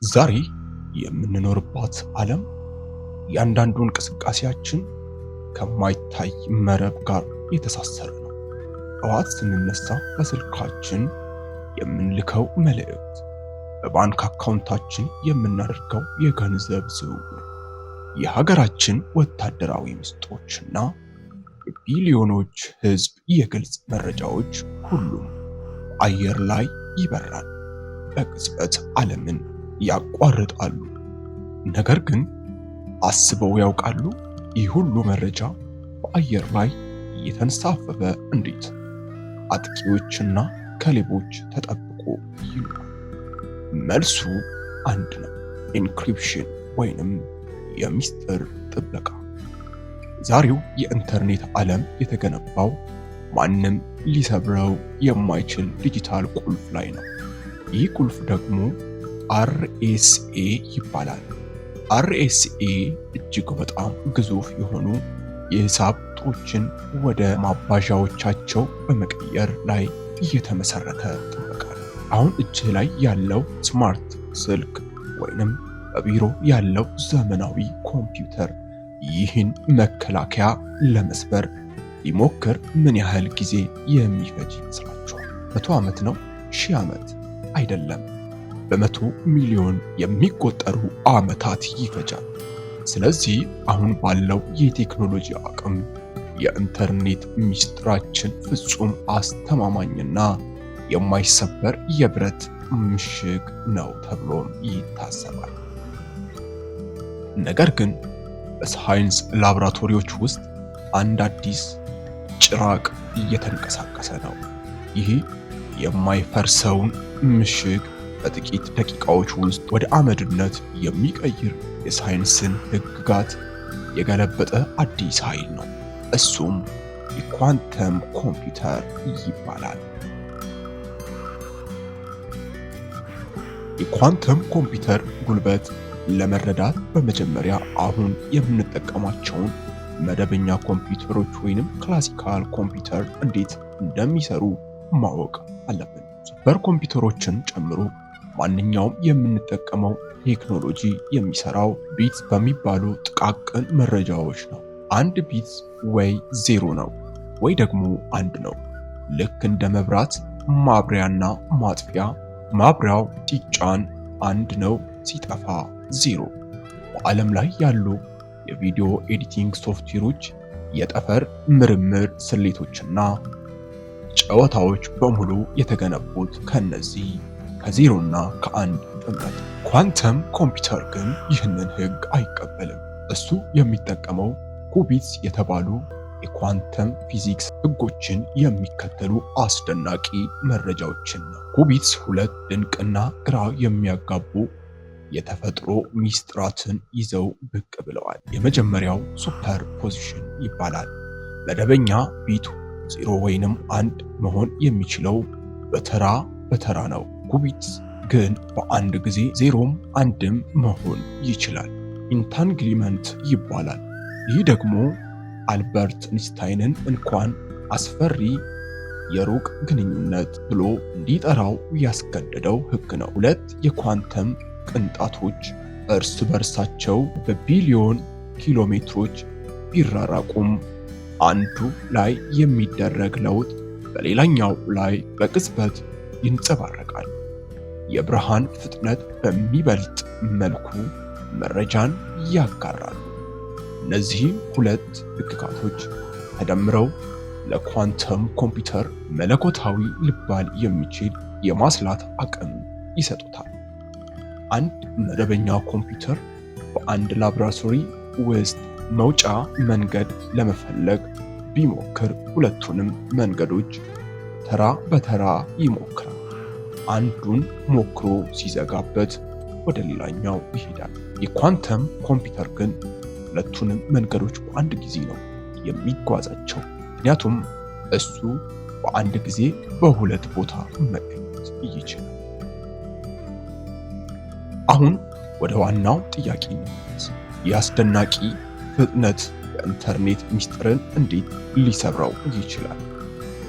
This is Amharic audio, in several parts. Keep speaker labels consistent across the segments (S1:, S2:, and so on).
S1: ዛሬ የምንኖርባት ዓለም እያንዳንዱ እንቅስቃሴያችን ከማይታይ መረብ ጋር የተሳሰረ ነው። ጠዋት ስንነሳ በስልካችን የምንልከው መልእክት፣ በባንክ አካውንታችን የምናደርገው የገንዘብ ዝውውር፣ የሀገራችን ወታደራዊ ምስጢሮችና የቢሊዮኖች ሕዝብ የግልጽ መረጃዎች ሁሉም አየር ላይ ይበራል፣ በቅጽበት ዓለምን ያቋርጣሉ። ነገር ግን አስበው ያውቃሉ? ይህ ሁሉ መረጃ በአየር ላይ እየተንሳፈፈ እንዴት አጥቂዎችና ከሌቦች ተጠብቆ ይኖራል? መልሱ አንድ ነው፤ ኢንክሪፕሽን ወይንም የሚስጥር ጥበቃ። ዛሬው የኢንተርኔት ዓለም የተገነባው ማንም ሊሰብረው የማይችል ዲጂታል ቁልፍ ላይ ነው። ይህ ቁልፍ ደግሞ RSA ይባላል። RSA እጅግ በጣም ግዙፍ የሆኑ የሂሳብ ቁጥሮችን ወደ ማባዣዎቻቸው በመቀየር ላይ የተመሰረተ ጥበቃ ነው። አሁን እጅህ ላይ ያለው ስማርት ስልክ ወይንም በቢሮ ያለው ዘመናዊ ኮምፒውተር ይህን መከላከያ ለመስበር ሊሞክር ምን ያህል ጊዜ የሚፈጅ ይመስላችኋል? 100 ዓመት ነው? 1000 ዓመት አይደለም፣ በመቶ ሚሊዮን የሚቆጠሩ ዓመታት ይፈጃል። ስለዚህ አሁን ባለው የቴክኖሎጂ አቅም የኢንተርኔት ምስጢራችን ፍጹም አስተማማኝና የማይሰበር የብረት ምሽግ ነው ተብሎም ይታሰባል። ነገር ግን በሳይንስ ላቦራቶሪዎች ውስጥ አንድ አዲስ ጭራቅ እየተንቀሳቀሰ ነው። ይህ የማይፈርሰውን ምሽግ በጥቂት ደቂቃዎች ውስጥ ወደ አመድነት የሚቀይር የሳይንስን ሕግጋት የገለበጠ አዲስ ኃይል ነው። እሱም የኳንተም ኮምፒውተር ይባላል። የኳንተም ኮምፒውተር ጉልበት ለመረዳት በመጀመሪያ አሁን የምንጠቀማቸውን መደበኛ ኮምፒውተሮች ወይንም ክላሲካል ኮምፒውተር እንዴት እንደሚሰሩ ማወቅ አለብን። ሱፐር ኮምፒውተሮችን ጨምሮ ማንኛውም የምንጠቀመው ቴክኖሎጂ የሚሰራው ቢትስ በሚባሉ ጥቃቅን መረጃዎች ነው። አንድ ቢት ወይ 0 ነው ወይ ደግሞ 1 ነው። ልክ እንደ መብራት ማብሪያና ማጥፊያ። ማብሪያው ሲጫን 1 ነው፣ ሲጠፋ 0። በዓለም ላይ ያሉ የቪዲዮ ኤዲቲንግ ሶፍትዌሮች፣ የጠፈር ምርምር ስሌቶችና ጨዋታዎች በሙሉ የተገነቡት ከነዚህ ከ0 እና ከ1 ጥምረት። ኳንተም ኮምፒውተር ግን ይህንን ሕግ አይቀበልም። እሱ የሚጠቀመው ኩቢትስ የተባሉ የኳንተም ፊዚክስ ሕጎችን የሚከተሉ አስደናቂ መረጃዎችን ነው። ኩቢትስ 2 ድንቅና ግራ የሚያጋቡ የተፈጥሮ ሚስጥራትን ይዘው ብቅ ብለዋል። የመጀመሪያው ሱፐር ፖዚሽን ይባላል። መደበኛ ቢት 0 ወይንም 1 መሆን የሚችለው በተራ በተራ ነው። ኩቢትስ ግን በአንድ ጊዜ 0ም 1ም መሆን ይችላል። ኢንታንግሊመንት ይባላል። ይህ ደግሞ አልበርት ኢንስታይንን እንኳን አስፈሪ የሩቅ ግንኙነት ብሎ እንዲጠራው ያስገደደው ሕግ ነው። 2 የኳንተም ቅንጣቶች እርስ በርሳቸው በቢሊዮን ኪሎሜትሮች ቢራራቁም አንዱ ላይ የሚደረግ ለውጥ በሌላኛው ላይ በቅጽበት ይንጸባረቃል። የብርሃን ፍጥነት በሚበልጥ መልኩ መረጃን ያጋራሉ። እነዚህ 2 ሕግጋቶች ተደምረው ለኳንተም ኮምፒውተር መለኮታዊ ሊባል የሚችል የማስላት አቅም ይሰጡታል። አንድ መደበኛ ኮምፒውተር በአንድ ላቦራቶሪ ውስጥ መውጫ መንገድ ለመፈለግ ቢሞክር ሁለቱንም መንገዶች ተራ በተራ ይሞክራል። አንዱን ሞክሮ ሲዘጋበት ወደ ሌላኛው ይሄዳል። የኳንተም ኮምፒውተር ግን ሁለቱንም መንገዶች በአንድ ጊዜ ነው የሚጓዛቸው፣ ምክንያቱም እሱ በአንድ ጊዜ በ2 ቦታ መገኘት ይችላል። አሁን ወደ ዋናው ጥያቄ እንመለስ። የአስደናቂ ፍጥነት የኢንተርኔት ምስጢርን እንዴት ሊሰብረው ይችላል?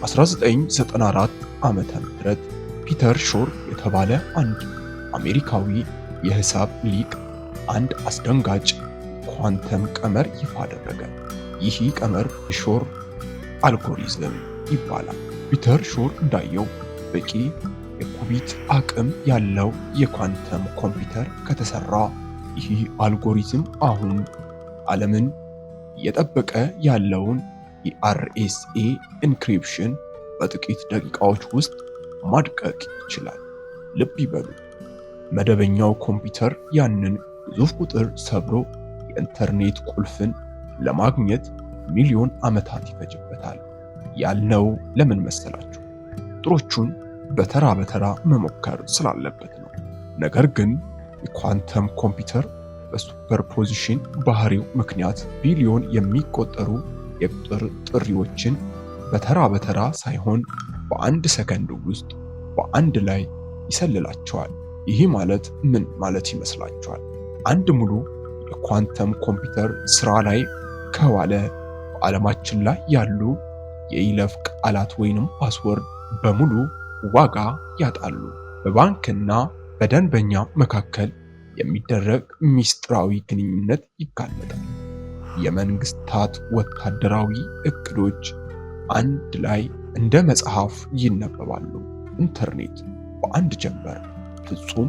S1: 1994 ዓመተ ምህረት ፒተር ሾር የተባለ አንድ አሜሪካዊ የሂሳብ ሊቅ አንድ አስደንጋጭ ኳንተም ቀመር ይፋ አደረገ። ይህ ቀመር ሾር አልጎሪዝም ይባላል። ፒተር ሾር እንዳየው በቂ የኩቢት አቅም ያለው የኳንተም ኮምፒውተር ከተሰራ ይህ አልጎሪዝም አሁን ዓለምን እየጠበቀ ያለውን የአርኤስኤ ኢንክሪፕሽን በጥቂት ደቂቃዎች ውስጥ ማድቀቅ ይችላል። ልብ ይበሉ፣ መደበኛው ኮምፒውተር ያንን ግዙፍ ቁጥር ሰብሮ የኢንተርኔት ቁልፍን ለማግኘት ሚሊዮን ዓመታት ይፈጅበታል ያልነው ለምን መሰላችሁ? ቁጥሮቹን በተራ በተራ መሞከር ስላለበት ነው። ነገር ግን የኳንተም ኮምፒውተር በሱፐርፖዚሽን ባህሪው ምክንያት ቢሊዮን የሚቆጠሩ የቁጥር ጥሪዎችን በተራ በተራ ሳይሆን በአንድ ሰከንድ ውስጥ በአንድ ላይ ይሰልላቸዋል። ይህ ማለት ምን ማለት ይመስላችኋል? አንድ ሙሉ የኳንተም ኮምፒውተር ስራ ላይ ከዋለ በዓለማችን ላይ ያሉ የይለፍ ቃላት ወይንም ፓስወርድ በሙሉ ዋጋ ያጣሉ። በባንክና በደንበኛ መካከል የሚደረግ ሚስጥራዊ ግንኙነት ይጋለጣል። የመንግስታት ወታደራዊ እቅዶች አንድ ላይ እንደ መጽሐፍ ይነበባሉ። ኢንተርኔት በአንድ ጀንበር ፍጹም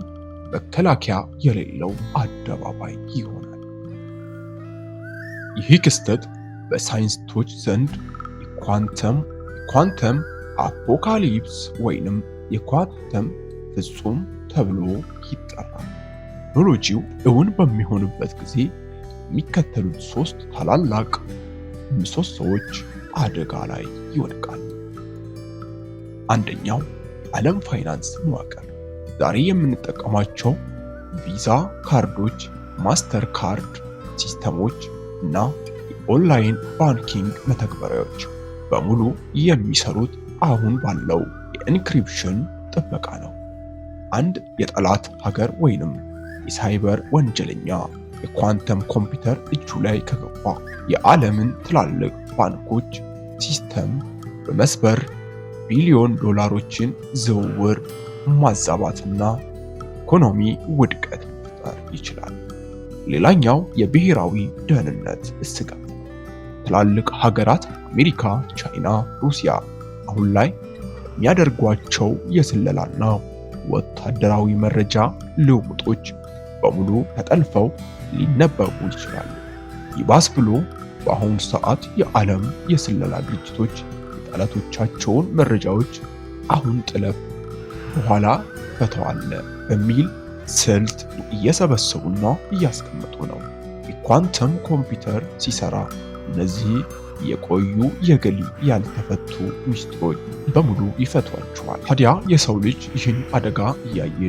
S1: መከላከያ የሌለው አደባባይ ይሆናል። ይህ ክስተት በሳይንቲስቶች ዘንድ የኳንተም አፖካሊፕስ ወይንም የኳንተም ፍጹም ተብሎ ይጠራል። ቴክኖሎጂው እውን በሚሆንበት ጊዜ የሚከተሉት ሶስት ታላላቅ ምሰሶዎች አደጋ ላይ ይወድቃሉ። አንደኛው የዓለም ፋይናንስ መዋቅር። ዛሬ የምንጠቀማቸው ቪዛ ካርዶች፣ ማስተር ካርድ ሲስተሞች እና የኦንላይን ባንኪንግ መተግበሪያዎች በሙሉ የሚሰሩት አሁን ባለው የኢንክሪፕሽን ጥበቃ ነው። አንድ የጠላት ሀገር ወይንም የሳይበር ወንጀለኛ የኳንተም ኮምፒውተር እጁ ላይ ከገባ የዓለምን ትላልቅ ባንኮች ሲስተም በመስበር ቢሊዮን ዶላሮችን ዝውውር ማዛባትና ኢኮኖሚ ውድቀት መፍጠር ይችላል። ሌላኛው የብሔራዊ ደህንነት ስጋት። ትላልቅ ሀገራት አሜሪካ፣ ቻይና፣ ሩሲያ አሁን ላይ የሚያደርጓቸው የስለላና ወታደራዊ መረጃ ልውውጦች በሙሉ ተጠልፈው ሊነበቡ ይችላሉ። ይባስ ብሎ በአሁኑ ሰዓት የዓለም የስለላ ድርጅቶች የጠላቶቻቸውን መረጃዎች አሁን ጥለፍ በኋላ ፈተዋለ በሚል ስልት እየሰበሰቡና እያስቀመጡ ነው። የኳንተም ኮምፒውተር ሲሰራ እነዚህ የቆዩ የግል ያልተፈቱ ሚስጥሮች በሙሉ ይፈቷቸዋል። ታዲያ የሰው ልጅ ይህን አደጋ እያየ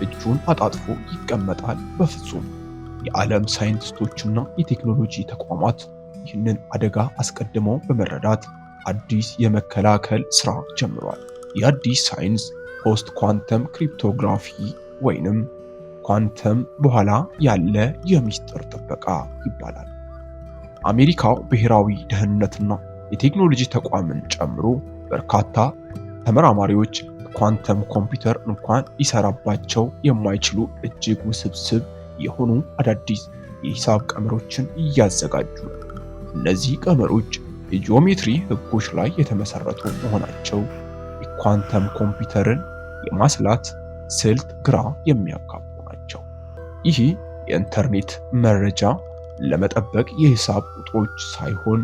S1: እጁን አጣጥፎ ይቀመጣል? በፍጹም። የዓለም ሳይንቲስቶችና የቴክኖሎጂ ተቋማት ይህንን አደጋ አስቀድመው በመረዳት አዲስ የመከላከል ስራ ጀምሯል። የአዲስ ሳይንስ ፖስት ኳንተም ክሪፕቶግራፊ ወይንም ኳንተም በኋላ ያለ የሚስጥር ጥበቃ ይባላል። አሜሪካው ብሔራዊ ደህንነትና የቴክኖሎጂ ተቋምን ጨምሮ በርካታ ተመራማሪዎች ኳንተም ኮምፒውተር እንኳን ሊሰራባቸው የማይችሉ እጅግ ውስብስብ የሆኑ አዳዲስ የሂሳብ ቀመሮችን እያዘጋጁ ነው። እነዚህ ቀመሮች የጂኦሜትሪ ህጎች ላይ የተመሰረቱ መሆናቸው የኳንተም ኮምፒውተርን የማስላት ስልት ግራ የሚያጋቡ ናቸው። ይህ የኢንተርኔት መረጃ ለመጠበቅ የሂሳብ ቁጥሮች ሳይሆን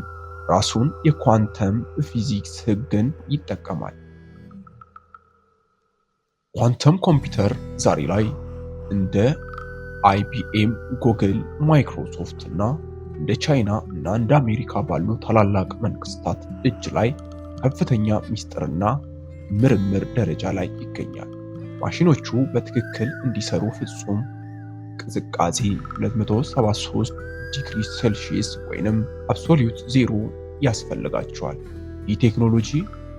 S1: ራሱን የኳንተም ፊዚክስ ህግን ይጠቀማል። ኳንተም ኮምፒውተር ዛሬ ላይ እንደ አይቢኤም፣ ጉግል፣ ማይክሮሶፍት እና እንደ ቻይና እና እንደ አሜሪካ ባሉ ታላላቅ መንግስታት እጅ ላይ ከፍተኛ ሚስጥርና ምርምር ደረጃ ላይ ይገኛል። ማሽኖቹ በትክክል እንዲሰሩ ፍጹም ቅዝቃዜ 273 ዲግሪ ሴልሺየስ ወይንም አብሶሉት ዜሮ ያስፈልጋቸዋል። ይህ ቴክኖሎጂ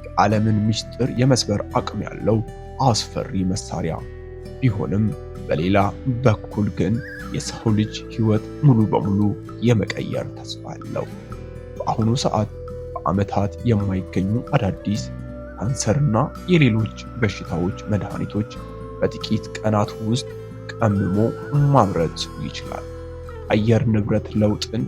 S1: የዓለምን ሚስጥር የመስበር አቅም ያለው አስፈሪ መሳሪያ ቢሆንም በሌላ በኩል ግን የሰው ልጅ ህይወት ሙሉ በሙሉ የመቀየር ተስፋ አለው። በአሁኑ ሰዓት በዓመታት የማይገኙ አዳዲስ ካንሰርና የሌሎች በሽታዎች መድኃኒቶች በጥቂት ቀናት ውስጥ ቀምሞ ማምረት ይችላል። አየር ንብረት ለውጥን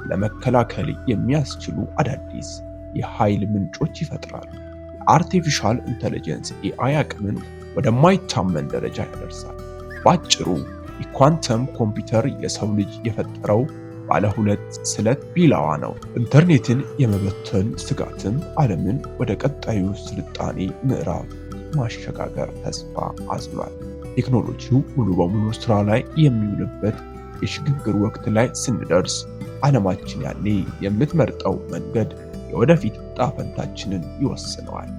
S1: ለመከላከል የሚያስችሉ አዳዲስ የኃይል ምንጮች ይፈጥራል። የአርቲፊሻል ኢንተለጀንስ ኤአይ አቅምን ወደማይታመን ደረጃ ያደርሳል። በአጭሩ የኳንተም ኮምፒውተር የሰው ልጅ የፈጠረው ባለ ሁለት ስለት ቢላዋ ነው። ኢንተርኔትን የመበተን ስጋትም ዓለምን ወደ ቀጣዩ ስልጣኔ ምዕራፍ ማሸጋገር ተስፋ አዝሏል። ቴክኖሎጂው ሙሉ በሙሉ ስራ ላይ የሚውልበት የሽግግር ወቅት ላይ ስንደርስ ዓለማችን ያኔ የምትመርጠው መንገድ የወደፊት ዕጣ ፈንታችንን ይወስነዋል።